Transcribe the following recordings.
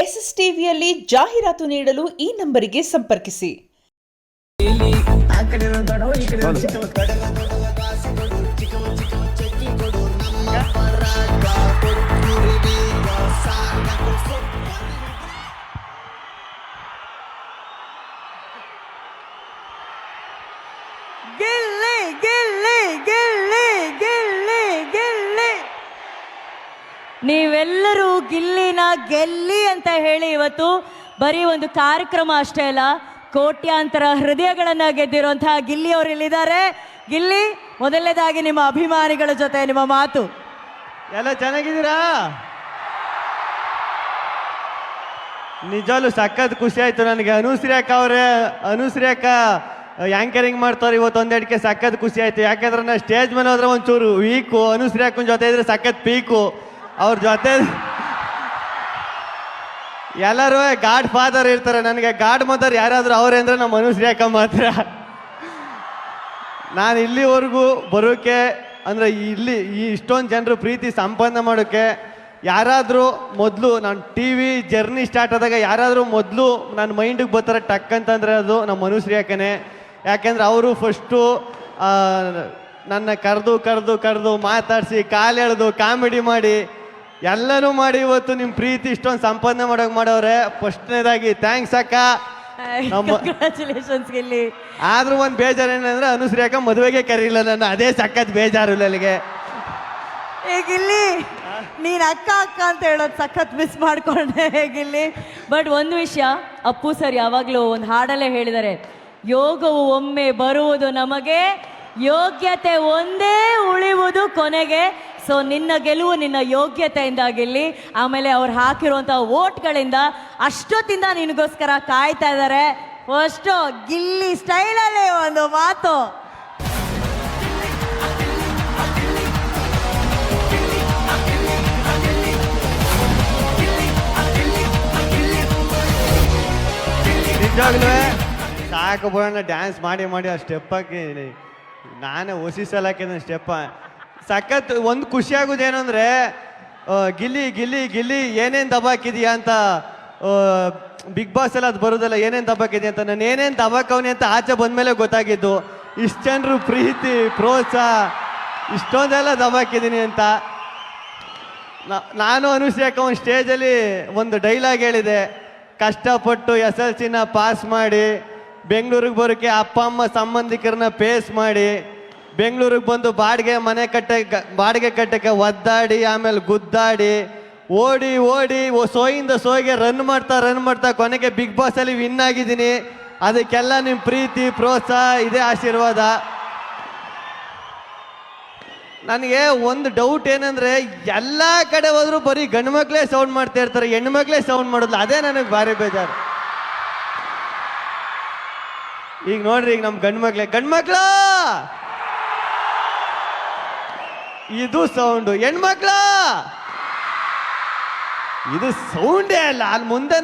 S S ಟಿವಿಯಲ್ಲಿ ಜಾಹೀರಾತು ನೀಡಲು ಈ ನಂಬರಿಗೆ ಸಂಪರ್ಕಿಸಿ. ಗಿಲ್ಲಿ ಗಿಲ್ಲಿ ಗಿಲ್ಲಿ ಗಿಲ್ಲಿ ಗಿಲ್ಲಿ ನೀವೆಲ್ಲರೂ ಗಿಲ್ಲಿನ ಗೆಲ್ಲಿ ಅಂತ ಹೇಳಿ ಇವತ್ತು ಬರೀ ಒಂದು ಕಾರ್ಯಕ್ರಮ ಅಷ್ಟೇ ಅಲ್ಲ, ಕೋಟ್ಯಾಂತರ ಹೃದಯಗಳನ್ನ ಗೆದ್ದಿರುವಂತಹ ಗಿಲ್ಲಿ ಅವರು ಇಲ್ಲಿದ್ದಾರೆ. ಗಿಲ್ಲಿ, ಮೊದಲನೇದಾಗಿ ನಿಮ್ಮ ಅಭಿಮಾನಿಗಳ ಜೊತೆ ನಿಮ್ಮ ಮಾತು. ಎಲ್ಲ ಚೆನ್ನಾಗಿದ್ದೀರಾ? ನಿಜಾಲು ಸಖತ್ ಖುಷಿ ಆಯ್ತು ನನಗೆ. ಅನುಶ್ರೀ ಅಕ್ಕ ಆ್ಯಂಕರಿಂಗ್ ಮಾಡ್ತಾರೆ ಇವತ್ತು ಒಂದೆರಡಕ್ಕೆ ಸಖತ್ ಖುಷಿ ಆಯ್ತು. ಯಾಕಂದ್ರೆ ನಾನು ಸ್ಟೇಜ್ ಮೇಲೆ ಹೋದ್ರೆ ಒಂಚೂರು ವೀಕು, ಅನುಶ್ರೀ ಅಕ್ಕನ ಜೊತೆ ಇದ್ರೆ ಸಖತ್ ಪೀಕು. ಅವ್ರ ಜೊತೆ ಎಲ್ಲರೂ ಗಾಡ್ ಫಾದರ್ ಇರ್ತಾರೆ, ನನಗೆ ಗಾಡ್ ಮದರ್ ಯಾರಾದರೂ ಅವರೇ ಅಂದರೆ ನಮ್ಮ ಅನುಶ್ರೀ ಅಕ್ಕ ಮಾತ್ರ. ನಾನು ಇಲ್ಲಿವರೆಗೂ ಬರೋಕ್ಕೆ ಅಂದರೆ ಇಲ್ಲಿ ಇಷ್ಟೊಂದು ಜನರು ಪ್ರೀತಿ ಸಂಪಾದನೆ ಮಾಡೋಕ್ಕೆ ಯಾರಾದರೂ ಮೊದಲು ನಾನು ಟಿ ವಿ ಜರ್ನಿ ಸ್ಟಾರ್ಟ್ ಆದಾಗ ಯಾರಾದರೂ ಮೊದಲು ನನ್ನ ಮೈಂಡಿಗೆ ಬರ್ತಾರೆ ಟಕ್ ಅಂತಂದರೆ ಅದು ನಮ್ಮ ಅನುಶ್ರೀ ಅಕ್ಕನೇ. ಯಾಕೆಂದ್ರೆ ಅವರು ಫಸ್ಟು ನನ್ನ ಕರೆದು ಮಾತಾಡಿಸಿ ಕಾಲು ಎಳೆದು ಕಾಮಿಡಿ ಮಾಡಿ ಎಲ್ಲನೂ ಮಾಡಿ ಇವತ್ತು ನಿಮ್ಮ ಪ್ರೀತಿ ಇಷ್ಟೊಂದು ಸಂಪಾದನೆ ಮಾಡೋರೆ. ಫಸ್ಟ್ನೇದಾಗಿ ಥ್ಯಾಂಕ್ಸ್ ಅಕ್ಕ. ಕಂಗ್ರ್ಯಾಚುಲೇಷನ್ಸ್ ಗಿಲ್ಲಿ. ಆದ್ರೂ ಒಂದು ಬೇಜಾರು ಏನಂದ್ರೆ ಅನುಶ್ರೀ ಅಕ್ಕ ಮದುವೆಗೆ ಕರೀಲಿಲ್ಲ ನನ್ನ, ಅದೇ ಸಖತ್ ಬೇಜಾರು ನನಗೆ. ಗಿಲ್ಲಿ, ನೀನು ಅಕ್ಕ ಅಂತ ಹೇಳೋದು ಸಖತ್ ಮಿಸ್ ಮಾಡ್ಕೊಂಡೆ ಗಿಲ್ಲಿ. ಬಟ್ ಒಂದು ವಿಷಯ, ಅಪ್ಪು ಸರ್ ಯಾವಾಗಲೂ ಒಂದು ಹಾಡಲ್ಲೇ ಹೇಳಿದ್ದಾರೆ, ಯೋಗವು ಒಮ್ಮೆ ಬರುವುದು ನಮಗೆ, ಯೋಗ್ಯತೆ ಒಂದೇ ಉಳಿಯುವುದು ಕೊನೆಗೆ. ಸೊ ನಿನ್ನ ಗೆಲುವು ನಿನ್ನ ಯೋಗ್ಯತೆಯಿಂದ ಗಿಲ್ಲಿ, ಆಮೇಲೆ ಅವ್ರು ಹಾಕಿರುವಂಥ ವೋಟ್ಗಳಿಂದ ಅಷ್ಟೊತ್ತಿಂದ ನಿನಗೋಸ್ಕರ ಕಾಯ್ತಾ ಇದ್ದಾರೆ. ಫಸ್ಟು ಗಿಲ್ಲಿ ಸ್ಟೈಲಲ್ಲಿ ಒಂದು ಮಾತು. ನಿಜವಾಗ್ಲೂ ಸಾಕು ಬಿಡೋಣ, ಡ್ಯಾನ್ಸ್ ಮಾಡಿ ಆ ಸ್ಟೆಪ್ ಹಾಕಿ ನಾನೇ ಸಲ ಹಾಕಿದ ಸ್ಟೆಪ್ಪ ಸಖತ್. ಒಂದು ಖುಷಿ ಆಗೋದೇನು ಅಂದರೆ ಗಿಲ್ಲಿ ಏನೇನು ದಬಾಕಿದೀಯಾ ಅಂತ ಬಿಗ್ ಬಾಸ್ ಎಲ್ಲ ಅದು ಬರೋದಲ್ಲ, ಏನೇನು ದಬಾಕಿದೆಯಾ ಅಂತ. ನಾನು ಏನೇನು ದಬಾಕವನಿ ಅಂತ ಆಚೆ ಬಂದಮೇಲೆ ಗೊತ್ತಾಗಿದ್ದು, ಇಷ್ಟು ಜನರು ಪ್ರೀತಿ ಪ್ರೋತ್ಸಾಹ ಇಷ್ಟೊಂದೆಲ್ಲ ದಬಾಕಿದ್ದೀನಿ ಅಂತ. ನಾನು ಅನುಶ್ರೀ ಅಕ್ಕ ಒಂದು ಸ್ಟೇಜಲ್ಲಿ ಒಂದು ಡೈಲಾಗ್ ಹೇಳಿದೆ, ಕಷ್ಟಪಟ್ಟು SLCನ ಪಾಸ್ ಮಾಡಿ ಬೆಂಗಳೂರಿಗೆ ಬರೋಕ್ಕೆ ಅಪ್ಪ ಅಮ್ಮ ಸಂಬಂಧಿಕರನ್ನ ಪೇಸ್ ಮಾಡಿ ಬೆಂಗಳೂರಿಗೆ ಬಂದು ಬಾಡಿಗೆ ಕಟ್ಟಕ್ಕೆ ಒದ್ದಾಡಿ ಆಮೇಲೆ ಗುದ್ದಾಡಿ ಓಡಿ ಸೋಯಿಂದ ಸೋಯಿಗೆ ರನ್ ಮಾಡ್ತಾ ಕೊನೆಗೆ ಬಿಗ್ ಬಾಸಲ್ಲಿ ವಿನ್ ಆಗಿದ್ದೀನಿ. ಅದಕ್ಕೆಲ್ಲ ನಿಮ್ಮ ಪ್ರೀತಿ ಪ್ರೋತ್ಸಾಹ ಇದೇ ಆಶೀರ್ವಾದ. ನನಗೆ ಒಂದು ಡೌಟ್ ಏನಂದರೆ, ಎಲ್ಲ ಕಡೆ ಹೋದ್ರು ಬರೀ ಗಂಡು ಮಕ್ಕಳೇ ಸೌಂಡ್ ಮಾಡ್ತಾ ಇರ್ತಾರೆ, ಹೆಣ್ಣು ಮಕ್ಕಳೇ ಸೌಂಡ್ ಮಾಡೋದಿಲ್ಲ. ಅದೇ ನನಗೆ ಭಾರಿ ಬೇಜಾರು. ಈಗ ನೋಡ್ರಿ, ಈಗ ನಮ್ಮ ಗಂಡು ಮಕ್ಕಳು ಇದು ಸೌಂಡು, ಹೆಣ್ಮಕ್ಳು ಇದು ಸೌಂಡೇ ಅಲ್ಲ. ಅಲ್ಲಿ ಮುಂದೆ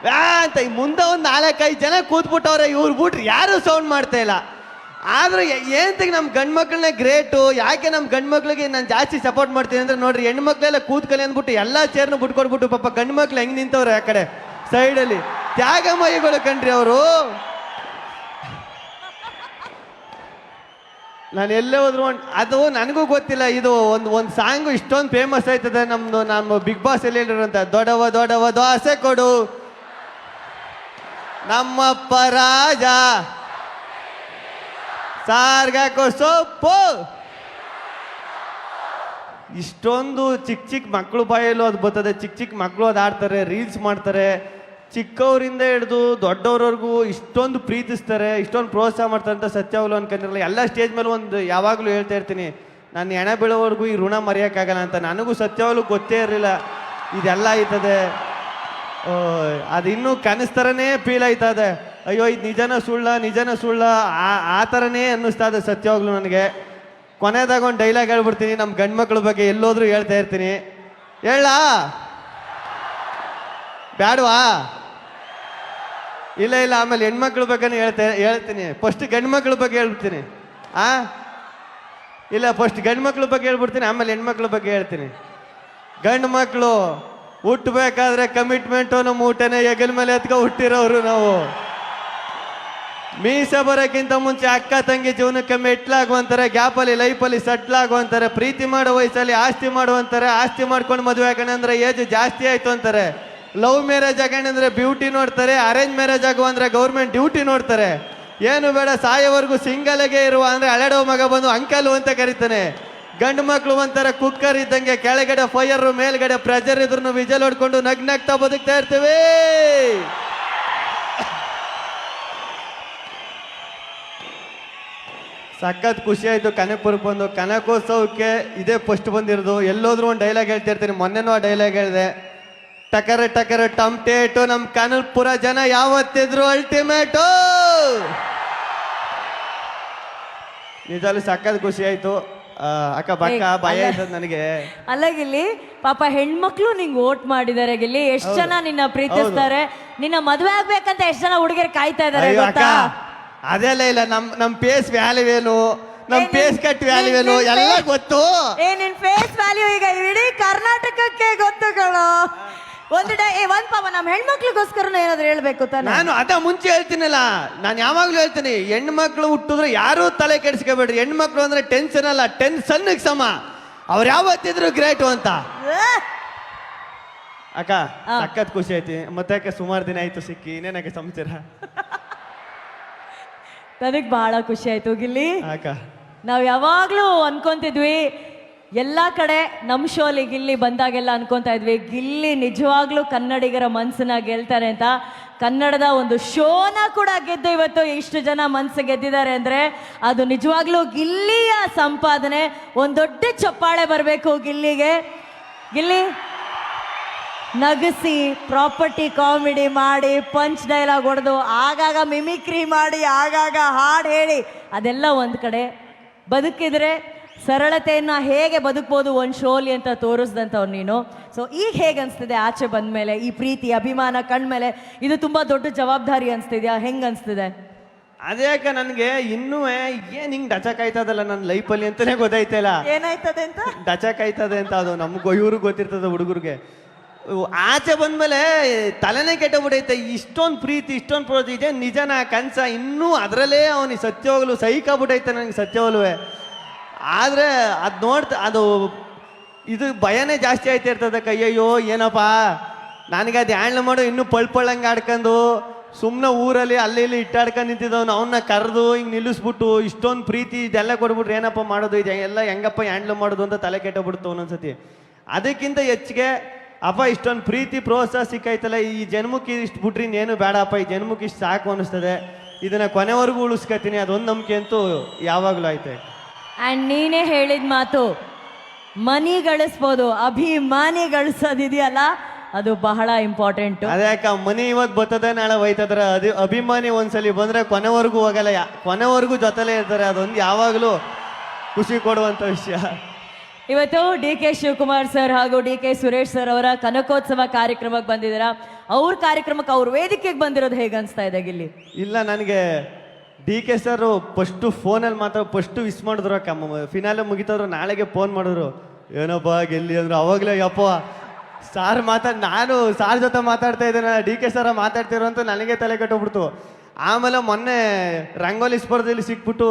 ವ್ಯಾ ಅಂತ ಮುಂದೆ ಒಂದು 4-5 ಜನ ಕೂತ್ಬಿಟ್ಟವ್ರೆ, ಇವ್ರು ಬಿಟ್ರಿ ಯಾರು ಸೌಂಡ್ ಮಾಡ್ತಾ ಇಲ್ಲ. ಆದ್ರೆ ಏನಂತಕ್ಕೆ ನಮ್ಮ ಗಂಡು ಮಕ್ಕಳನ್ನೇ ಗ್ರೇಟು. ಯಾಕೆ ನಮ್ಮ ಗಂಡು ಮಕ್ಳಿಗೆ ನಾನು ಜಾಸ್ತಿ ಸಪೋರ್ಟ್ ಮಾಡ್ತೀನಿ ಅಂದ್ರೆ, ನೋಡ್ರಿ ಹೆಣ್ಣು ಮಕ್ಕಳೆಲ್ಲ ಕೂತ್ಕಲಿ ಅಂದ್ಬಿಟ್ಟು ಎಲ್ಲ ಚೇರ್ನು ಬಿಟ್ಕೊಡ್ಬಿಟ್ಟು ಪಾಪ ಗಂಡು ಮಕ್ಳು ಹೆಂಗೆ ನಿಂತವ್ರೆ ಆ ಕಡೆ ಸೈಡಲ್ಲಿ, ತ್ಯಾಗಮಯಿಗಳು ಕಣ್ರಿ ಅವರು. ನಾನು ಎಲ್ಲೇ ಹೋದ್ರು ಅದು ನನಗೂ ಗೊತ್ತಿಲ್ಲ, ಇದು ಒಂದು ಸಾಂಗು ಇಷ್ಟೊಂದು ಫೇಮಸ್ ಆಯ್ತದೆ ನಮ್ಮ ಬಿಗ್ ಬಾಸ್ ಎಲ್ಲಿ ಹೇಳಿರಂತ, ದೊಡವ ದೋಸೆ ಕೊಡು ನಮ್ಮಪ್ಪ ರಾಜ ಸಾರ್ಗಾಕೋ ಸೊಪ್ಪು. ಇಷ್ಟೊಂದು ಚಿಕ್ಕ ಮಕ್ಕಳು ಬಾಯಲ್ಲೂ ಅದು ಬರ್ತದೆ, ಚಿಕ್ಕ ಮಕ್ಕಳು ಅದು ಆಡ್ತಾರೆ, ರೀಲ್ಸ್ ಮಾಡ್ತಾರೆ. ಚಿಕ್ಕವರಿಂದ ಹಿಡಿದು ದೊಡ್ಡವ್ರವರೆಗೂ ಇಷ್ಟೊಂದು ಪ್ರೀತಿಸ್ತಾರೆ, ಇಷ್ಟೊಂದು ಪ್ರೋತ್ಸಾಹ ಮಾಡ್ತಾರೆ ಅಂತ ಸತ್ಯಾವಲು ಅನ್ಕೊಂಡಿರಲ್ಲ. ಎಲ್ಲ ಸ್ಟೇಜ್ ಮೇಲೆ ಒಂದು ಯಾವಾಗಲೂ ಹೇಳ್ತಾ ಇರ್ತೀನಿ, ನಾನು ಹೆಣ ಬೀಳೋವರೆಗೂ ಈ ಋಣ ಮರೆಯೋಕ್ಕಾಗಲ್ಲ ಅಂತ. ನನಗೂ ಸತ್ಯಾವಲು ಗೊತ್ತೇ ಇರಲಿಲ್ಲ ಇದೆಲ್ಲ ಆಯ್ತದೆ. ಅದು ಇನ್ನೂ ಕನಸ್ತಾರನೇ ಫೀಲ್ ಆಯ್ತದೆ. ಅಯ್ಯೋ ಇದು ನಿಜನ ಸುಳ್ಳ ಆ ಥರನೇ ಅನ್ನಿಸ್ತಾ ಇದೆ ಸತ್ಯವಾಗ್ಲೂ ನನಗೆ. ಕೊನೆದಾಗ ಒಂದು ಡೈಲಾಗ್ ಹೇಳ್ಬಿಡ್ತೀನಿ, ನಮ್ಮ ಗಂಡು ಮಕ್ಕಳ ಬಗ್ಗೆ ಎಲ್ಲೋದ್ರೂ ಹೇಳ್ತಾ ಇರ್ತೀನಿ. ಹೇಳ ಬ್ಯಾಡವಾ? ಇಲ್ಲ ಆಮೇಲೆ ಹೆಣ್ಮಕ್ಳ ಬಗ್ಗೆ ಹೇಳ್ತೀನಿ. ಫಸ್ಟ್ ಗಂಡು ಮಕ್ಳ ಬಗ್ಗೆ ಹೇಳ್ಬಿಡ್ತೀನಿ. ಇಲ್ಲ ಫಸ್ಟ್ ಗಂಡು ಮಕ್ಳ ಬಗ್ಗೆ ಹೇಳ್ಬಿಡ್ತೀನಿ, ಆಮೇಲೆ ಹೆಣ್ಮಕ್ಳ ಬಗ್ಗೆ ಹೇಳ್ತೀನಿ. ಗಂಡು ಮಕ್ಕಳು ಹುಟ್ಟಬೇಕಾದ್ರೆ ಕಮಿಟ್ಮೆಂಟು ನಮ್ಮ ಊಟನೇ ಹೆಗಲ ಮೇಲೆ ಎತ್ಕೊ ಹುಟ್ಟಿರೋರು ನಾವು. ಮೀಸೆ ಬರೋಕ್ಕಿಂತ ಮುಂಚೆ ಅಕ್ಕ ತಂಗಿ ಜೀವನಕ್ಕೆ ಮೆಟ್ಲಾಗುವಂತಾರೆ, ಗ್ಯಾಪಲ್ಲಿ ಲೈಫಲ್ಲಿ ಸೆಟ್ಲ್ ಆಗುವಂತಾರೆ, ಪ್ರೀತಿ ಮಾಡೋ ವಯಸ್ಸಲ್ಲಿ ಆಸ್ತಿ ಮಾಡುವಂತಾರೆ, ಆಸ್ತಿ ಮಾಡ್ಕೊಂಡು ಮದುವೆ ಆಗೋಣ ಅಂದ್ರೆ ಏಜ್ ಜಾಸ್ತಿ ಆಯ್ತು ಅಂತಾರೆ, ಲವ್ ಮ್ಯಾರೇಜ್ ಆಗೋಣ ಅಂದ್ರೆ ಬ್ಯೂಟಿ ನೋಡ್ತಾರೆ, ಅರೇಂಜ್ ಮ್ಯಾರೇಜ್ ಆಗುವ ಅಂದ್ರೆ ಗೌರ್ಮೆಂಟ್ ಡ್ಯೂಟಿ ನೋಡ್ತಾರೆ. ಏನು ಬೇಡ ಸಾಯೋವರೆಗೂ ಸಿಂಗಲ್ಗೆ ಇರುವ ಅಂದ್ರೆ ಹಳೆಡೋ ಮಗ ಬಂದು ಅಂಕಲ್ ಅಂತ ಕರೀತಾನೆ. ಗಂಡು ಮಕ್ಳು ಒಂಥರ ಕುಕ್ಕರ್ ಇದ್ದಂಗೆ, ಕೆಳಗಡೆ ಫೈರ್ ಮೇಲ್ಗಡೆ ಪ್ರೆಷರ್ ಇದ್ರು ವಿಜಲ್ ಹೊಡ್ಕೊಂಡು ನಗ್ನಗ್ತಾ ಬದುಕ್ತಾ ಇರ್ತೀವಿ. ಸಖತ್ ಖುಷಿ ಆಯ್ತು ಕನಕಪುರಕ್ಕೆ ಬಂದು. ಕನಕೋತ್ಸವಕ್ಕೆ ಇದೇ ಫಸ್ಟ್ ಬಂದಿರೋದು. ಎಲ್ಲೋದ್ರೂ ಒಂದು ಡೈಲಾಗ್ ಹೇಳ್ತಿರ್ತೀನಿ, ಮೊನ್ನೆನೂ ಆ ಡೈಲಾಗ್ ಹೇಳಿದೆ. ಟಕರ ಟಕರ ಟಮ್ಟೇಟು, ನಮ್ ಕನಕಪುರ ಜನ ಯಾವತ್ತಿದ್ರು ಅಲ್ಟಿಮೇಟು. ನಿಜಾಲು ಸಖತ್ ಖುಷಿ ಆಯ್ತು. ಅಕ್ಕ ಬಕ್ಕ ಭಯ ಆಯ್ತದ ನನಗೆ. ಅಲ್ಲ ಗಿಲ್ಲಿ, ಪಾಪ ಹೆಣ್ಮಕ್ಳು ನಿಂಗೆ ವೋಟ್ ಮಾಡಿದ್ದಾರೆ ಗಿಲ್ಲಿ. ಎಷ್ಟ್ ಜನ ನಿನ್ನ ಪ್ರೀತಿಸ್ತಾರೆ, ನಿನ್ನ ಮದುವೆ ಆಗ್ಬೇಕಂತ ಎಷ್ಟ್ ಜನ ಹುಡುಗಿಯರು ಕಾಯ್ತಾ ಇದಾರೆ ಗೊತ್ತಾ? ಅದೆಲ್ಲ ಇಲ್ಲ, ನಮ್ ಫೇಸ್ ವ್ಯಾಲ್ಯೂ ಏನು, ನಮ್ ಫೇಸ್ ಕಟ್ ವ್ಯಾಲ್ಯೂ ಏನು ಎಲ್ಲ ಗೊತ್ತು. ನಿನ್ ಫೇಸ್ ವ್ಯಾಲ್ಯೂ ಈಗ ಇಡೀ ಕರ್ನಾಟಕಕ್ಕೆ ಗೊತ್ತು ಕಣೋ. ಒಂದ್ ಪಾಪ ನಮ್ ಹೆಣ್ಮಕ್ಳಿಗೋಸ್ಕರ ಏನಾದ್ರು ಹೇಳ್ಬೇಕು ತಾನೆ. ನಾನು ಅದ ಮುಂಚೆ ಹೇಳ್ತೀನಲ್ಲ, ನಾನು ಯಾವಾಗ್ಲೂ ಹೇಳ್ತೀನಿ, ಹೆಣ್ಮಕ್ಳು ಹುಟ್ಟಿದ್ರೆ ಯಾರು ತಲೆ ಕೆಡಿಸ್ಕೋಬೇಡ್ರಿ. ಹೆಣ್ಮಕ್ಳು ಅಂದ್ರೆ ಟೆನ್ಷನ್ ಅಲ್ಲ, ಟೆನ್ಷನ್ ಸಮ. ಅವ್ರು ಯಾವತ್ತಿದ್ರು ಗ್ರೇಟು ಅಂತ. ಅಕ್ಕ ಸಖತ್ ಖುಷಿ ಆಯ್ತು. ಮತ್ತೆ ಯಾಕೆ ಸುಮಾರು ದಿನ ಆಯ್ತು ಸಿಕ್ಕಿ, ಇನ್ನೇನಕ್ಕೆ ಸಮಾಚಾರ? ನನಗ್ ಬಹಳ ಖುಷಿ ಆಯ್ತು ಗಿಲ್ಲಿ. ಅಕ್ಕ ನಾವ್ ಯಾವಾಗ್ಲೂ ಅನ್ಕೊಂತಿದ್ವಿ, ಎಲ್ಲಾ ಕಡೆ ನಮ್ ಶೋಲಿ ಗಿಲ್ಲಿ ಬಂದಾಗೆಲ್ಲ ಅನ್ಕೊಂತಾ ಇದ್ವಿ, ಗಿಲ್ಲಿ ನಿಜವಾಗ್ಲೂ ಕನ್ನಡಿಗರ ಮನ್ಸನ್ನ ಗೆಲ್ತಾರೆ ಅಂತ. ಕನ್ನಡದ ಒಂದು ಶೋನ ಕೂಡ ಗೆದ್ದು ಇವತ್ತು ಇಷ್ಟು ಜನ ಮನ್ಸು ಗೆದ್ದಿದ್ದಾರೆ ಅಂದ್ರೆ ಅದು ನಿಜವಾಗ್ಲೂ ಗಿಲ್ಲಿಯ ಸಂಪಾದನೆ. ಒಂದ್ ದೊಡ್ಡ ಚಪ್ಪಾಳೆ ಬರ್ಬೇಕು ಗಿಲ್ಲಿಗೆ. ಗಿಲ್ಲಿ ನಗಿಸಿ, ಪ್ರಾಪರ್ಟಿ ಕಾಮಿಡಿ ಮಾಡಿ, ಪಂಚ್ ಡೈಲಾಗ್ ಹೊಡೆದು, ಆಗಾಗ ಮಿಮಿಕ್ರಿ ಮಾಡಿ, ಆಗಾಗ ಹಾಡು ಹೇಳಿ, ಅದೆಲ್ಲ ಒಂದು ಕಡೆ. ಬದುಕಿದ್ರೆ ಸರಳತೆಯನ್ನು ಹೇಗೆ ಬದುಕ್ಬೋದು ಒಂದು ಶೋಲಿ ಅಂತ ತೋರಿಸ್ದಂಥವ್ರು ನೀನು. ಸೊ ಈಗ ಹೇಗೆ ಅನಿಸ್ತಿದೆ ಆಚೆ ಬಂದಮೇಲೆ, ಈ ಪ್ರೀತಿ ಅಭಿಮಾನ ಕಂಡ್ಮೇಲೆ? ಇದು ತುಂಬ ದೊಡ್ಡ ಜವಾಬ್ದಾರಿ ಅನಿಸ್ತಿದ್ಯಾ? ಹೆಂಗೆ ಅನಿಸ್ತಿದೆ? ಅದೇಕ ನನಗೆ ಇನ್ನೂ ಏನ್ ಹಿಂಗ್ ಡಚಕ್ ಆಯ್ತದಲ್ಲ ನನ್ನ ಲೈಫಲ್ಲಿ ಅಂತಾನೆ ಗೊತ್ತಾಯ್ತಲ್ಲ. ಏನಾಯ್ತದೆ ಅಂತ? ಡಚಕ್ ಆಯ್ತದೆ ಅಂತ. ಅದು ನಮ್ಗೆ ಇವ್ರಿಗೆ ಗೊತ್ತಿರ್ತದೆ ಹುಡುಗರಿಗೆ. ಆಚೆ ಬಂದ್ಮೇಲೆ ತಲೆನೇ ಕೆಟ್ಟಬಿಟ್ಟೈತೆ. ಇಷ್ಟೊಂದು ಪ್ರೀತಿ, ಇಷ್ಟೊಂದು ಪ್ರೋತಿ ಇದೆ ನಿಜನ ಕನ್ಸ? ಇನ್ನೂ ಅದರಲ್ಲೇ ಅವನಿಗೆ ಸತ್ಯವಾಗ್ಲು ಸೈಕಾಗ್ಬಿಟ್ಟೈತೆ ನನಗೆ ಸತ್ಯವಾಗ್ಲುವೆ. ಆದರೆ ಅದು ನೋಡ್ತಾ ಅದು ಇದು ಭಯನೇ ಜಾಸ್ತಿ ಆಯ್ತಾ ಇರ್ತದೆ. ಅಯ್ಯಯ್ಯೋ ಏನಪ್ಪ, ನನಗೆ ಅದು ಹ್ಯಾಂಡ್ಲ್ ಮಾಡು ಇನ್ನೂ ಪಳ್ಪಳ್ಳಂಗೆ ಆಡ್ಕೊಂಡು ಸುಮ್ಮನೆ ಊರಲ್ಲಿ ಅಲ್ಲಿ ಇಲ್ಲಿ ಇಟ್ಟಾಡ್ಕೊಂಡು ನಿಂತಿದ್ದವನು ಅವನ್ನ ಕರೆದು ಹಿಂಗೆ ನಿಲ್ಲಿಸ್ಬಿಟ್ಟು ಇಷ್ಟೊಂದು ಪ್ರೀತಿ ಇದೆಲ್ಲ ಕೊಡ್ಬಿಟ್ರೆ ಏನಪ್ಪ ಮಾಡೋದು, ಇದು ಎಲ್ಲ ಹೆಂಗಪ್ಪ ಹ್ಯಾಂಡ್ಲ್ ಮಾಡೋದು ಅಂತ ತಲೆ ಕೆಟ್ಟಬಿಡ್ತು ಒಂದೊಂದ್ಸತಿ. ಅದಕ್ಕಿಂತ ಹೆಚ್ಚಿಗೆ ಅಪ್ಪ ಇಷ್ಟೊಂದು ಪ್ರೀತಿ ಪ್ರೋತ್ಸಾಹ ಸಿಕ್ಕೈತಲ್ಲ, ಈ ಜನ್ಮಕ್ಕೆ ಇಷ್ಟು ಬಿಟ್ರಿ ಇನ್ನೇನು ಬೇಡಪ್ಪ, ಈ ಜನ್ಮಕ್ಕೆ ಇಷ್ಟು ಸಾಕು ಅನ್ನಿಸ್ತದೆ, ಇದನ್ನ ಕೊನೆವರೆಗೂ ಉಳಿಸ್ಕೊತೀನಿ, ಅದೊಂದು ನಂಬಿಕೆ ಅಂತೂ ಯಾವಾಗಲೂ ಐತೆ. ಆ್ಯಂಡ್ ನೀನೇ ಹೇಳಿದ ಮಾತು, ಮನಿ ಗಳಿಸ್ಬೋದು, ಅಭಿಮಾನಿ ಗಳಿಸೋದಿದೆಯಲ್ಲ ಅದು ಬಹಳ ಇಂಪಾರ್ಟೆಂಟು. ಅದ್ಯಾಕ ಮನಿ ಇವತ್ತು ಬರ್ತದೆ ನಾಳೆ ಹೋಯ್ತದ್ರ, ಅದು ಅಭಿಮಾನಿ ಒಂದ್ಸಲಿ ಬಂದ್ರೆ ಕೊನೆವರೆಗೂ ಹೋಗಲ್ಲ, ಕೊನೆವರೆಗೂ ಜೊತೆಲೇ ಇರ್ತಾರೆ. ಅದೊಂದು ಯಾವಾಗಲೂ ಖುಷಿ ಕೊಡುವಂತ ವಿಷಯ. ಇವತ್ತು ಡಿ ಕೆ ಶಿವಕುಮಾರ್ ಸರ್ ಹಾಗೂ ಡಿ ಕೆ ಸುರೇಶ್ ಸರ್ ಅವರ ಕನಕೋತ್ಸವ ಕಾರ್ಯಕ್ರಮಕ್ಕೆ ಬಂದಿದ್ದೀರಾ. ಅವ್ರ ಕಾರ್ಯಕ್ರಮಕ್ಕೆ ಅವ್ರ ವೇದಿಕೆಗೆ ಬಂದಿರೋದು ಹೇಗೆ ಅನಿಸ್ತಾ ಇದೆ ಗಿಲ್ಲಿ? ಇಲ್ಲ, ನನಗೆ ಡಿ ಕೆ ಸರ್ ಫಸ್ಟು ಫೋನಲ್ಲಿ ಫಸ್ಟು ವಿಶ್ ಮಾಡಿದ್ರು ಅಕ್ಕ. ಫಿನಾಲೆ ಮುಗಿತವ್ರು, ನಾಳೆಗೆ ಫೋನ್ ಮಾಡಿದ್ರು, ಏನಪ್ಪ ಗೆಲ್ಲಿ ಅಂದ್ರು. ಅವಾಗಲೇ ಯಪ್ಪ ಸಾರ್ ನಾನು ಸಾರ್ ಜೊತೆ ಮಾತಾಡ್ತಾ ಇದ್ದೇನೆ, ಡಿ ಕೆ ಸರ ಮಾತಾಡ್ತಿರೋ ಅಂತ ನನಗೆ ತಲೆ ಕೆಟ್ಟೋಗ್ಬಿಡ್ತು. ಆಮೇಲೆ ಮೊನ್ನೆ ರಂಗೋಲಿ ಸ್ಪರ್ಧೆಯಲ್ಲಿ ಸಿಕ್ಬಿಟ್ಟು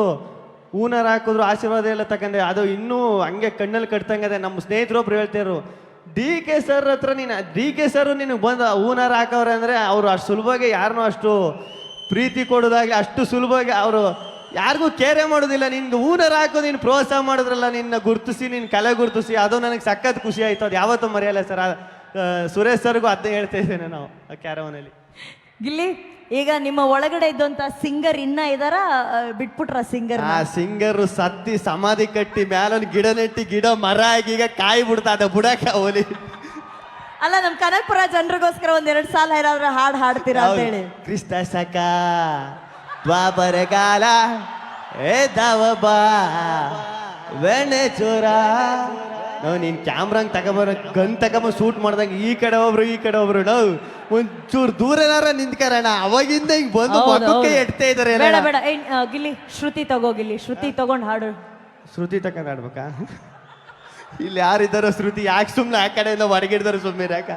ಹೂನಾರ ಹಾಕಿದ್ರು, ಆಶೀರ್ವಾದ ಎಲ್ಲ ತಗೊಂಡೆ. ಅದು ಇನ್ನೂ ಹಂಗೆ ಕಣ್ಣಲ್ಲಿ ಕಟ್ತಂಗದೆ. ನಮ್ಮ ಸ್ನೇಹಿತರೊಬ್ರು ಹೇಳ್ತಿದ್ರು, ಡಿ ಕೆ ಸರ್ ಹತ್ರ ಡಿ ಕೆ ಸರ್ ನಿನಗೆ ಬಂದು ಹೂನಾರ ಹಾಕವ್ರೆ ಅಂದರೆ ಅವರು ಅಷ್ಟು ಸುಲಭವಾಗಿ ಯಾರನ್ನೂ ಅಷ್ಟು ಪ್ರೀತಿ ಕೊಡೋದಾಗಲಿ ಅಷ್ಟು ಸುಲಭವಾಗಿ ಅವರು ಯಾರಿಗೂ ಕೇರೆ ಮಾಡೋದಿಲ್ಲ. ನಿನ್ಗೆ ಹೂನಾರ ಹಾಕೋ ನೀನು ಪ್ರೋತ್ಸಾಹ ಮಾಡಿದ್ರಲ್ಲ, ನಿನ್ನ ಗುರ್ತಿಸಿ, ನಿನ್ನ ಕಲೆ ಗುರ್ತಿಸಿ, ಅದು ನನಗೆ ಸಖತ್ ಖುಷಿ ಆಯ್ತು. ಅದು ಯಾವತ್ತೂ ಮರೆಯಲ್ಲ ಸರ್. ಸುರೇಶ್ ಸರ್ಗೂ ಅದನ್ನೇ ಹೇಳ್ತಾ ಇದ್ದೇನೆ ನಾವು ಕ್ಯಾರವನಲ್ಲಿ. ಗಿಲ್ಲಿ, ಈಗ ನಿಮ್ಮ ಒಳಗಡೆ ಇದ್ದಂತ ಸಿಂಗರ್ ಇನ್ನ ಇದಾರ, ಬಿಟ್ಬಿಟ್ರ ಸಿಂಗರ್? ಆ ಸಿಂಗರ್ ಸತ್ತಿ ಸಮಾಧಿ ಕಟ್ಟಿ ಮ್ಯಾಲೊಂದು ಗಿಡ ನೆಟ್ಟಿ ಗಿಡ ಮರ ಆಗಿ ಈಗ ಕಾಯಿ ಬಿಡ್ತಾ ಅದ ಬುಡಕ ಹೋಲಿ. ಅಲ್ಲ, ನಮ್ ಕನಕಪುರ ಜನರಿಗೋಸ್ಕರ ಒಂದೆರಡು ಸಾಲ ಏನಾದ್ರು ಹಾಡು ಹಾಡ್ತೀರಾ ಅಂತ ಹೇಳಿ. ಕ್ರಿಸ್ತ ಸಕ ದ್ವಾಪರಗಾಲ ಏ ದವಬಾ ವೆಣೆ ಚೋರ. ನಾವು ನೀನ್ ಕ್ಯಾಮ್ರಂಗ್ ತಗೊಬರೋ ಗನ್ ತಗೊಂಬ ಶೂಟ್ ಮಾಡ್ದಂಗ ಈ ಕಡೆ ಒಬ್ರು ಈ ಕಡೆ ಒಬ್ರು ನಾವು ಒಂಚೂರು ದೂರ ಏನಾರ ನಿಂತ್ಕರೋಣ. ಅವಾಗಿಂದ ಹಿಂಗ್ ಬಂದು ಮಕ್ಕಕ್ಕೆ ಎಡ್ತಾ ಇದಾರೆ. ಬೇಡ ಬೇಡ, ಗಿಲ್ಲಿ ಶ್ರುತಿ ತಗೋ, ಗಿಲ್ಲಿ ಶ್ರುತಿ ತಗೊಂಡ್ ಹಾಡು. ಶ್ರುತಿ ತಗೊಂಡ್ ಆಡ್ಬೇಕಾ? ಇಲ್ಲಿ ಯಾರಿದ್ದಾರೋ ಶ್ರುತಿ? ಯಾಕೆ ಸುಮ್ಮನೆ ಆ ಕಡೆಯಿಂದ ಹೊರಗಿಡ್ದಾರ ಸುಮ್ಮನೆ ಯಾಕ?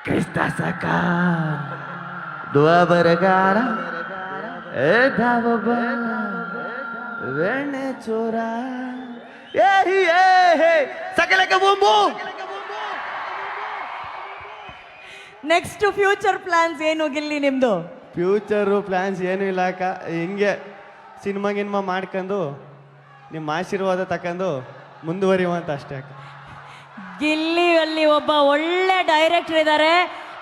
ಕ್ರಿಸ್ತ ಸಕ ದ್ವಾಬರಗಾರ ಏ ಧಾವಬ ವೆಣ್ಣೆ ಚೋರ ಸಕಲಕ ಬೂಂಬು. ನೆಕ್ಸ್ಟ್ ಫ್ಯೂಚರ್ ಪ್ಲಾನ್ಸ್ ಏನು ಗಿಲ್ಲಿ ನಿಮ್ದು? ಫ್ಯೂಚರು ಪ್ಲ್ಯಾನ್ಸ್ ಏನೂ ಇಲ್ಲ ಅಕ್ಕ, ಹಿಂಗೆ ಸಿನಿಮಾ ಗಿನ್ಮಾ ಮಾಡ್ಕೊಂಡು ನಿಮ್ಮ ಆಶೀರ್ವಾದ ತಕೊಂಡು ಮುಂದುವರಿಯುವಂತ ಅಷ್ಟೇ ಅಕ್ಕ. ಗಿಲ್ಲಿ ಅಲ್ಲಿ ಒಬ್ಬ ಒಳ್ಳೆ ಡೈರೆಕ್ಟರ್ ಇದ್ದಾರೆ.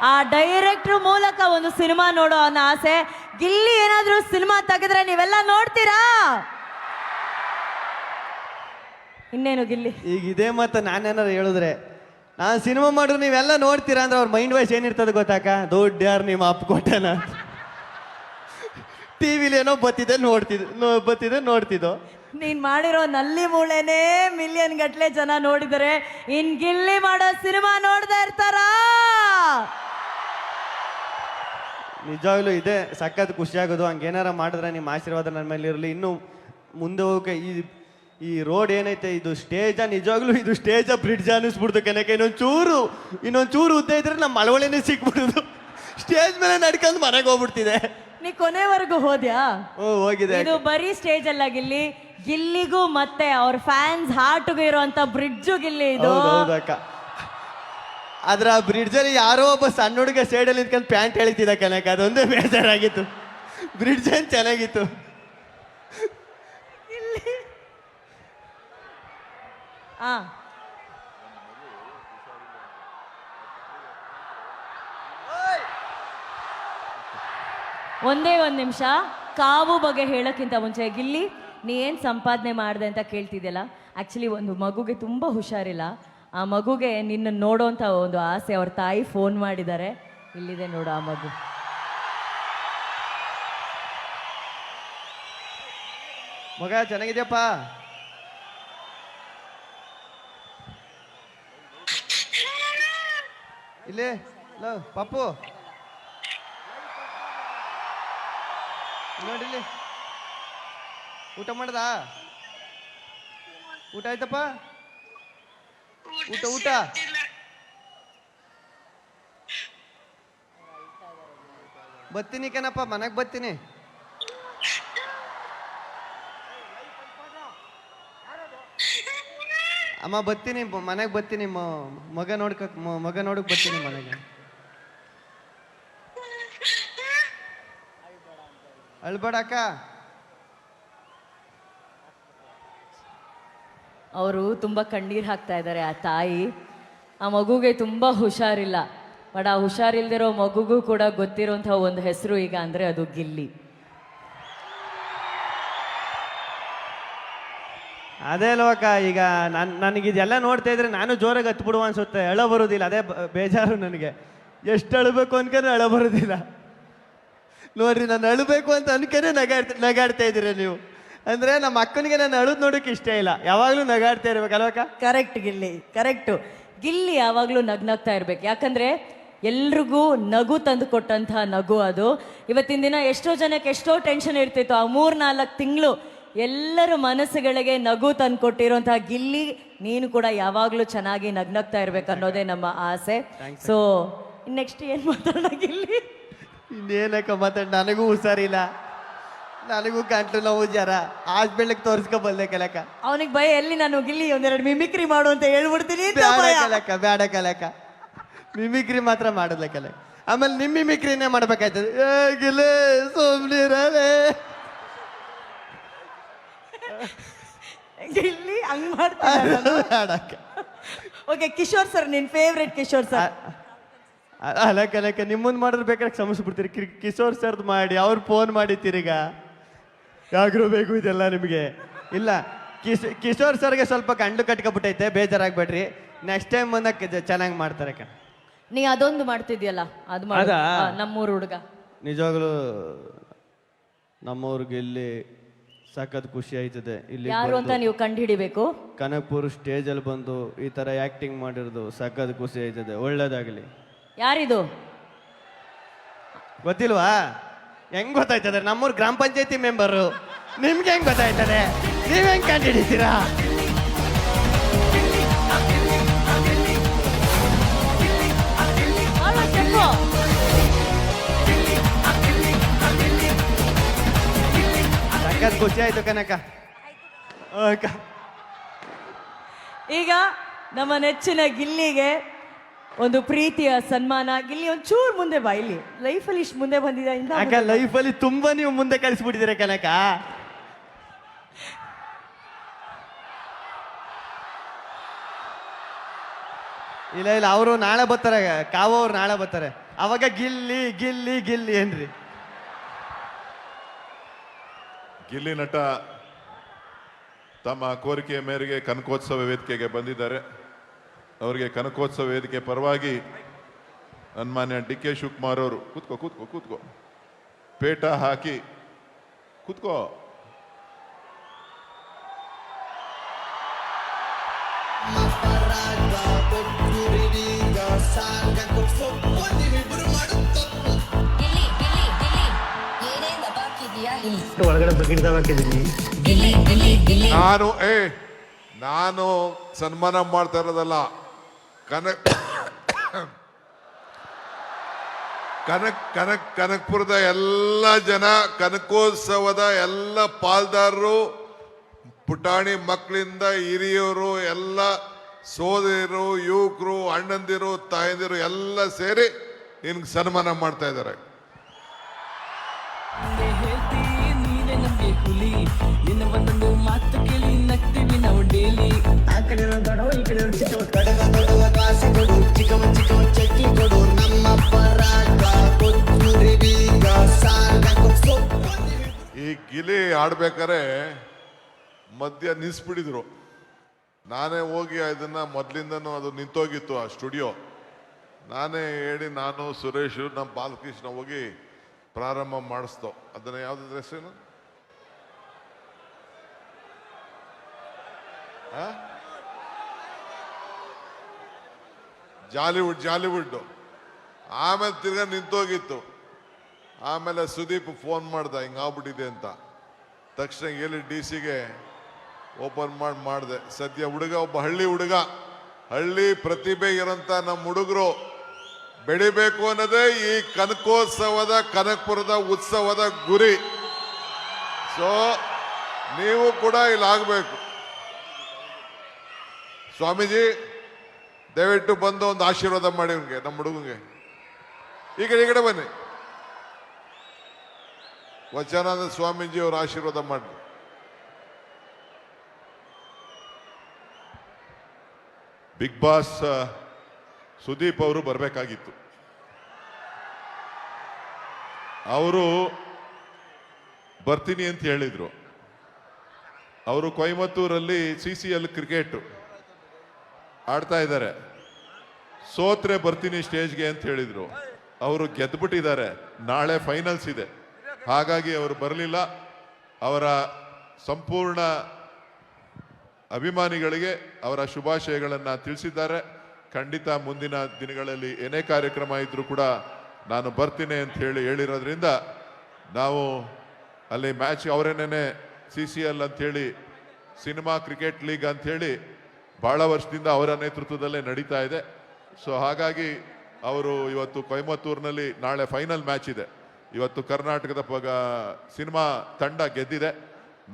ಆ ಡೈರೆಕ್ಟರ್ ಮೂಲಕ ಒಂದು ಸಿನಿಮಾ ನೋಡೋ ಅನ್ನೋ ಆಸೆ. ಗಿಲ್ಲಿ ಏನಾದ್ರೂ ಸಿನಿಮಾ ತೆಗೆದ್ರೆ ನೀವೆಲ್ಲ ನೋಡ್ತೀರಾ? ಇನ್ನೇನು ಗಿಲ್ಲಿ? ಈಗ ಇದೇ ಮತ್ತೆ ನಾನೇನಾರು ಹೇಳಿದ್ರೆ ನಾನು ಸಿನಿಮಾ ಮಾಡಿದ್ರು ನೀವೆಲ್ಲ ನೋಡ್ತೀರಾ ಅಂದ್ರೆ ಅವ್ರ ಮೈಂಡ್ ವಾಯ್ಸ್ ಏನಿರ್ತದೆ ಗೊತ್ತಾಕ, ದೊಡ್ಡ ಯಾರು ನಿಮ್ಮ ಅಪ್ಪ ಕೊಟ್ಟನ ಟಿವಿಲಿ ಏನೋ ಬತ್ತಿದೆ ನೋಡ್ತಿದ್ದೋ. ನೀನ್ ಮಾಡಿರೋ ನಲ್ಲಿ ಮೂಳೆನೇ ಮಿಲಿಯನ್ ಗಟ್ಲೆ ಜನ ನೋಡಿದರೆ ಇನ್ ಗಿಲ್ಲಿ ಮಾಡೋ ಸಿನಿಮಾ ನೋಡ್ತಾ ಇರ್ತಾರಾ? ನಿಜವಾಗ್ಲೂ ಇದೆ ಸಖತ್ ಖುಷಿ ಆಗೋದು. ಹಂಗೇನಾರ ಮಾಡಿದ್ರೆ ನಿಮ್ಮ ಆಶೀರ್ವಾದ ನನ್ನ ಮೇಲೆ ಇರಲಿ. ಇನ್ನು ಮುಂದೆ ಹೋಗಕ್ಕೆ ಈ ರೋಡ್ ಏನೈತೆ ಇದು ಸ್ಟೇಜ, ನಿಜವಾಗ್ಲೂ ಇದು ಸ್ಟೇಜ ಬ್ರಿಡ್ಜ್ ಅನ್ನಿಸ್ಬಿಡ್ತು ಕನಕ. ಇನ್ನೊಂಚೂರು ಉದ್ದ ಇದ್ರೆ ನಮ್ಮ ಮಳವಳಿನೇ ಸಿಕ್ಬಿಡುದು. ಸ್ಟೇಜ್ ಮೇಲೆ ನಡ್ಕೊಂಡು ಮನೆಗೆ ಹೋಗ್ಬಿಡ್ತಿದೆ. ನೀ ಕೊನೆವರೆಗೂ ಹೋದ್ಯಾ? ಹೋಗಿದೆ. ಇದು ಬರೀ ಸ್ಟೇಜ್ ಅಲ್ಲ ಗಿಲ್ಲಿ, ಗಿಲ್ಲಿಗೂ ಮತ್ತೆ ಅವ್ರ ಫ್ಯಾನ್ಸ್ ಹಾರ್ಟ್ಗೂ ಇರುವಂತ ಬ್ರಿಡ್ಜು ಗಿಲ್ಲಿ ಇದು. ಹೌದಕ್ಕ. ಆದ್ರೆ ಆ ಬ್ರಿಡ್ಜ್ ಅಲ್ಲಿ ಯಾರೋ ಒಬ್ಬ ಸಣ್ಣ ಹುಡುಗ ಸೈಡಲ್ಲಿ ನಿಂತ್ಕೊಂಡು ಪ್ಯಾಂಟ್ ಎಳಿತಿದ್ದ ಕನಕ, ಅದೊಂದೇ ಬೇಜಾರಾಗಿತ್ತು. ಬ್ರಿಡ್ಜ್ ಏನ್ ಚೆನ್ನಾಗಿತ್ತು. ಆ ಒಂದೇ ಒಂದು ನಿಮಿಷ, ಕಾವು ಬಗ್ಗೆ ಹೇಳೋಕ್ಕಿಂತ ಮುಂಚೆ ಗಿಲ್ಲಿ, ನೀ ಏನು ಸಂಪಾದನೆ ಮಾಡಿದೆ ಅಂತ ಕೇಳ್ತಿದ್ಯಲ್ಲ, ಆ್ಯಕ್ಚುಲಿ ಒಂದು ಮಗುಗೆ ತುಂಬ ಹುಷಾರಿಲ್ಲ. ಆ ಮಗುಗೆ ನಿನ್ನ ನೋಡೋಂಥ ಒಂದು ಆಸೆ. ಅವ್ರ ತಾಯಿ ಫೋನ್ ಮಾಡಿದ್ದಾರೆ, ಇಲ್ಲಿದೆ ನೋಡು ಆ ಮಗು. ಮಗ ಚೆನ್ನಾಗಿದ್ಯಪ್ಪ? ಇಲ್ಲಿ ಪಪ್ಪು ನೋಡಿಲ್ಲಿ, ಊಟ ಮಾಡ್ದ? ಊಟ ಆಯ್ತಪ್ಪ? ಊಟ ಬರ್ತೀನಿ ಕಣಪ್ಪ, ಮನೆಗೆ ಬರ್ತೀನಿ. ಅಮ್ಮ ಬರ್ತೀನಿ, ಮನೆಗೆ ಬರ್ತೀನಿ. ಮಗ ನೋಡಕ್ ಬರ್ತೀನಿ ಮನೆಗೆ. ಅಳ್ಬೇಡ ಅಕ್ಕ. ಅವರು ತುಂಬ ಕಣ್ಣೀರು ಹಾಕ್ತಾ ಇದ್ದಾರೆ ಆ ತಾಯಿ. ಆ ಮಗುಗೆ ತುಂಬ ಹುಷಾರಿಲ್ಲ. ಬಟ್ ಆ ಹುಷಾರಿಲ್ದಿರೋ ಮಗುಗೂ ಕೂಡ ಗೊತ್ತಿರೋಂಥ ಒಂದು ಹೆಸರು ಈಗ ಅಂದರೆ ಅದು ಗಿಲ್ಲಿ. ಅದೇ ಅಲ್ವಕ್ಕ, ಈಗ ನನಗಿದೆಲ್ಲ ನೋಡ್ತಾ ಇದ್ರೆ ನಾನು ಜೋರಾಗಿ ಹತ್ಬಿಡುವ ಅನ್ಸುತ್ತೆ. ಅಳ ಬರೋದಿಲ್ಲ, ಅದೇ ಬೇಜಾರು ನನಗೆ. ಎಷ್ಟು ಅಳಬೇಕು ಅನ್ಕೊಂಡ್ರೆ ಅಳ ಬರೋದಿಲ್ಲ. ನೋಡ್ರಿ, ನಾನು ಅಳಬೇಕು ಅಂತ ಅನ್ಕೊಂಡ್ರೆ ನಗಾಡ್ತಾ ಇದ್ದೀರ ನೀವು. ಅಂದ್ರೆ ನಮ್ಮ ಅಕ್ಕನಿಗೆ ನಾನು ಅಳುದ್ ನೋಡೋಕೆ ಇಷ್ಟ ಇಲ್ಲ, ಯಾವಾಗಲೂ ನಗಾಡ್ತಾ ಇರ್ಬೇಕಲ್ವಕ್ಕ? Correct Gilli, correct. ಗಿಲ್ಲಿ ಯಾವಾಗಲೂ ನಗ್ನಗ್ತಾ ಇರ್ಬೇಕು. ಯಾಕಂದರೆ ಎಲ್ರಿಗೂ ನಗು ತಂದು ಕೊಟ್ಟಂಥ ನಗು ಅದು. ಇವತ್ತಿನ ದಿನ ಎಷ್ಟೋ ಜನಕ್ಕೆ ಎಷ್ಟೋ ಟೆನ್ಷನ್ ಇರ್ತಿತ್ತು, ಆ 3-4 ತಿಂಗಳು ಎಲ್ಲರ ಮನಸ್ಸುಗಳಿಗೆ ನಗು ತಂದು ಕೊಟ್ಟಿರೋಂಥ ಗಿಲ್ಲಿ, ನೀನು ಕೂಡ ಯಾವಾಗಲೂ ಚೆನ್ನಾಗಿ ನಗ್ನಗ್ತಾ ಇರ್ಬೇಕು ಅನ್ನೋದೇ ನಮ್ಮ ಆಸೆ. ಸೊ ನೆಕ್ಸ್ಟ್ ಏನು ಮಾತಾಡೋಣ ಗಿಲ್ಲಿ? ಇನ್ನೇನಕ್ಕ ಮಾತಾಡ, ನನಗೂ ಹುಷಾರಿಲ್ಲ, ನನಗೂ ಗಂಟು ನೋವು ಜ್ವರ, ಹಾಸ್ಪಿಟ್ಲಿಗೆ ತೋರಿಸ್ಕೊಬಲ್ಲೆ ಕಲಕ. ಅವನಿಗೆ ಭಯ ಎಲ್ಲಿ, ನಾನು ಗಿಲ್ಲಿ ಒಂದೆರಡು ಮಿಮಿಕ್ರಿ ಮಾಡು ಅಂತ ಹೇಳ್ಬಿಡ್ತೀನಿ. ಬೇಡ ಕಲಕ, ಮಿಮಿಕ್ರಿ ಮಾತ್ರ ಮಾಡೋದ್ಲ ಕಲಕ. ಆಮೇಲೆ ನಿಮ್ಮ ಮಿಮಿಕ್ರಿನೇ ಮಾಡ್ಬೇಕಾಯ್ತದೆ. ಗಿಲ್ಲಿ ಸುಮ್ನಿರಲೇ ಗಿಲ್ಲಿ ಹಂಗ್ ಮಾಡ್ತಾರೆ. ಓಕೆ, ಕಿಶೋರ್ ಸರ್, ನಿನ್ ಫೇವ್ರೆಟ್ ಕಿಶೋರ್ ಸರ್. ಅಲ್ಲ ಕಲಕ, ನಿಮ್ಮಂದ್ ಮಾಡಿದ್ರೆ ಬೇಕಾದ್ರೆ ಕ್ಷಮಿಸ್ಬಿಡ್ತೀರಿ. ಕಿಶೋರ್ ಸರ್ದು ಮಾಡಿ ಅವ್ರು ಫೋನ್ ಮಾಡಿತ್ತೀರೀಗ. ಯಾಗ್ರೂ ಬೇಕು ಇದೆಲ್ಲ ನಿಮಗೆ? ಇಲ್ಲ, ಕಿಶೋರ್ ಸರ್ಗೆ ಸ್ವಲ್ಪ ಗಂಡು ಕಟ್ಕೊಬಿಟ್ಟೈತೆ, ಬೇಜಾರಾಗ್ಬೇಡ್ರಿ. ನೆಕ್ಸ್ಟ್ ಟೈಮ್ ಬಂದಾಗ ಚೆನ್ನಾಗಿ ಮಾಡ್ತಾರೆ ಕಣ. ನೀ ಅದೊಂದು ಮಾಡ್ತಿದ್ಯಲ್ಲ, ಅದು ಮಾಡು. ನಮ್ಮೂರು ಹುಡುಗ ನಿಜವಾಗ್ಲೂ ನಮ್ಮವ್ರಿಗೆ ಇಲ್ಲಿ ಸಖತ್ ಖುಷಿ ಆಯ್ತದೆ. ಇಲ್ಲಿ ಯಾರು ಅಂತ ನೀವು ಕಂಡು ಹಿಡಿಬೇಕು. ಕನಕಪುರ ಸ್ಟೇಜ್ ಅಲ್ಲಿ ಬಂದು ಈ ತರ ಆಕ್ಟಿಂಗ್ ಮಾಡಿರೋದು ಸಖತ್ ಖುಷಿ ಆಯ್ತದೆ. ಒಳ್ಳೇದಾಗ್ಲಿ. ಯಾರಿದು ಗೊತ್ತಿಲ್ವಾ? ಹೆಂಗ್ ಗೊತ್ತಾಯ್ತದೆ? ನಮ್ಮೂರ್ ಗ್ರಾಮ ಪಂಚಾಯತಿ ಮೆಂಬರು. ನಿಮ್ಗೆ ಹೆಂಗ್ ಗೊತ್ತಾಯ್ತದೆ? ನೀವ್ ಹೆಂಗ್ ಕಂಡು ಹಿಡಿತೀರಾ? ಅಲ್ಲ ಖುಷಿ ಆಯ್ತು ಕನಕ. ಈಗ ನಮ್ಮ ನೆಚ್ಚಿನ ಗಿಲ್ಲಿಗೆ ಒಂದು ಪ್ರೀತಿಯ ಸನ್ಮಾನ. ಗಿಲ್ಲಿ ಒಂಚೂರು ಮುಂದೆ ಬಾ, ಇಲ್ಲಿ ಲೈಫಲ್ಲಿ ಇಷ್ಟು ಮುಂದೆ ಬಂದಿದೆ ಅಕ್ಕ, ಲೈಫಲ್ಲಿ ತುಂಬಾ ನೀವು ಮುಂದೆ ಕಳಿಸ್ಬಿಟ್ಟಿದ್ದೀರ ಕನಕ. ಇಲ್ಲ ಇಲ್ಲ, ಅವರು ನಾಳೆ ಬರ್ತಾರೆ, ಕಾವು ಅವ್ರು ನಾಳೆ ಬರ್ತಾರೆ. ಅವಾಗ ಗಿಲ್ಲಿ ಗಿಲ್ಲಿ ಗಿಲ್ಲಿ ಏನ್ರಿ. ಗಿಲ್ಲಿ ನಟ ತಮ್ಮ ಕೋರಿಕೆಯ ಮೇರೆಗೆ ಕನಕೋತ್ಸವ ವೇದಿಕೆಗೆ ಬಂದಿದ್ದಾರೆ. ಅವರಿಗೆ ಕನಕೋತ್ಸವ ವೇದಿಕೆ ಪರವಾಗಿ ಸನ್ಮಾನ್ಯ DK ಶಿವಕುಮಾರ್ ಅವರು ಕೂತ್ಕೋ ಕೂತ್ಕೋ ಕೂತ್ಕೋ ಪೇಟ ಹಾಕಿ ಕೂತ್ಕೋ. ಒಳಗಡೆ ಬಕೆಟ್ ಹಾಕಿದ್ದೀನಿ. ನಾನು ಸನ್ಮಾನ ಮಾಡ್ತಾ ಇರೋದಲ್ಲ, ಕನಕಪುರದ ಎಲ್ಲ ಜನ, ಕನಕೋತ್ಸವದ ಎಲ್ಲ ಪಾಲ್ದಾರರು, ಪುಟಾಣಿ ಮಕ್ಕಳಿಂದ ಹಿರಿಯರು, ಎಲ್ಲ ಸೋದರಿಯರು, ಯುವಕರು, ಅಣ್ಣಂದಿರು, ತಾಯಂದಿರು ಎಲ್ಲ ಸೇರಿ ನಿನ್ಗೆ ಸನ್ಮಾನ ಮಾಡ್ತಾ ಇದ್ದಾರೆ. ಈ ಗಿಲಿ ಆಡ್ಬೇಕಾರೆ ಮಧ್ಯ ನಿಲ್ಸ್ಬಿಟ್ಟಿದ್ರು. ನಾನೇ ಹೋಗಿ ಅದನ್ನ ಮೊದ್ಲಿಂದನೂ ಅದು ನಿಂತೋಗಿತ್ತು ಆ ಸ್ಟುಡಿಯೋ. ನಾನೇ ಹೇಳಿ ನಾನು ಸುರೇಶ್ ನಮ್ಮ ಬಾಲಕೃಷ್ಣ ಹೋಗಿ ಪ್ರಾರಂಭ ಮಾಡಿಸ್ತೋ. ಅದನ್ನ ಯಾವ್ದು ಹೆಸರೇನು, ಜಾಲಿವುಡ್. ಆಮೇಲೆ ತಿರ್ಗಾ ನಿಂತೋಗಿತ್ತು. ಆಮೇಲೆ ಸುದೀಪ್ ಫೋನ್ ಮಾಡ್ದ, ಹಿಂಗಾಗ್ಬಿಟ್ಟಿದೆ ಅಂತ. ತಕ್ಷಣ ಹೇಳಿ DC-ಗೆ ಓಪನ್ ಮಾಡಿದೆ. ಸದ್ಯ ಹುಡುಗ ಒಬ್ಬ ಹಳ್ಳಿ ಪ್ರತಿಭೆ ಇರೋಂಥ ನಮ್ಮ ಹುಡುಗರು ಬೆಳಿಬೇಕು ಅನ್ನೋದೇ ಈ ಕನಕೋತ್ಸವದ, ಕನಕಪುರದ ಉತ್ಸವದ ಗುರಿ. ಸೊ ನೀವು ಕೂಡ ಇಲ್ಲಿ ಆಗ್ಬೇಕು. ಸ್ವಾಮೀಜಿ ದಯವಿಟ್ಟು ಬಂದು ಒಂದು ಆಶೀರ್ವಾದ ಮಾಡಿ ಅವ್ನಿಗೆ, ನಮ್ಮ ಹುಡುಗಂಗೆ. ಈ ಕಡೆ ಬನ್ನಿ. ವಚನಾನಂದ ಸ್ವಾಮೀಜಿ ಅವರು ಆಶೀರ್ವಾದ ಮಾಡಿ. ಬಿಗ್ ಬಾಸ್ ಸುದೀಪ್ ಅವರು ಬರಬೇಕಾಗಿತ್ತು. ಅವರು ಬರ್ತೀನಿ ಅಂತ ಹೇಳಿದ್ರು. ಅವರು ಕೊಯಮತ್ತೂರಲ್ಲಿ CCL ಕ್ರಿಕೆಟ್ ಆಡ್ತಾ ಇದ್ದಾರೆ. ಸೋತ್ರೆ ಬರ್ತೀನಿ ಸ್ಟೇಜ್ಗೆ ಅಂತ ಹೇಳಿದ್ರು. ಅವರು ಗೆದ್ದುಬಿಟ್ಟಿದ್ದಾರೆ. ನಾಳೆ ಫೈನಲ್ಸ್ ಇದೆ, ಹಾಗಾಗಿ ಅವರು ಬರಲಿಲ್ಲ. ಅವರ ಸಂಪೂರ್ಣ ಅಭಿಮಾನಿಗಳಿಗೆ ಅವರ ಶುಭಾಶಯಗಳನ್ನು ತಿಳಿಸಿದ್ದಾರೆ. ಖಂಡಿತ ಮುಂದಿನ ದಿನಗಳಲ್ಲಿ ಏನೇ ಕಾರ್ಯಕ್ರಮ ಇದ್ರೂ ಕೂಡ ನಾನು ಬರ್ತೀನಿ ಅಂತ ಹೇಳಿರೋದ್ರಿಂದ ನಾವು ಅಲ್ಲಿ ಮ್ಯಾಚ್ ಅವರೇನೇ CCL ಅಂಥೇಳಿ, ಸಿನಿಮಾ ಕ್ರಿಕೆಟ್ ಲೀಗ್ ಅಂಥೇಳಿ ಭಾಳ ವರ್ಷದಿಂದ ಅವರ ನೇತೃತ್ವದಲ್ಲೇ ನಡೀತಾ ಇದೆ. ಸೊ ಹಾಗಾಗಿ ಅವರು ಇವತ್ತು ಕೊಯಮತ್ತೂರಿನಲ್ಲಿ ನಾಳೆ ಫೈನಲ್ ಮ್ಯಾಚ್ ಇದೆ. ಇವತ್ತು ಕರ್ನಾಟಕದ ಸಿನಿಮಾ ತಂಡ ಗೆದ್ದಿದೆ.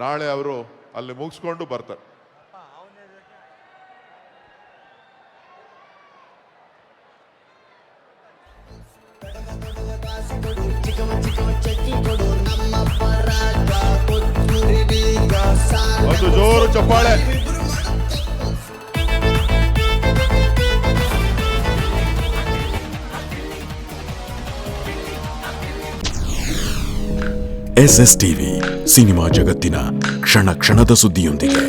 ನಾಳೆ ಅವರು ಅಲ್ಲಿ ಮುಗಿಸ್ಕೊಂಡು ಬರ್ತಾರೆ. ಒಂದು ಜೋರು ಚಪ್ಪಾಳೆ. SSTV ಸಿನಿಮಾ ಜಗತ್ತಿನ ಕ್ಷಣ ಕ್ಷಣದ ಸುದ್ದಿಯೊಂದಿಗೆ.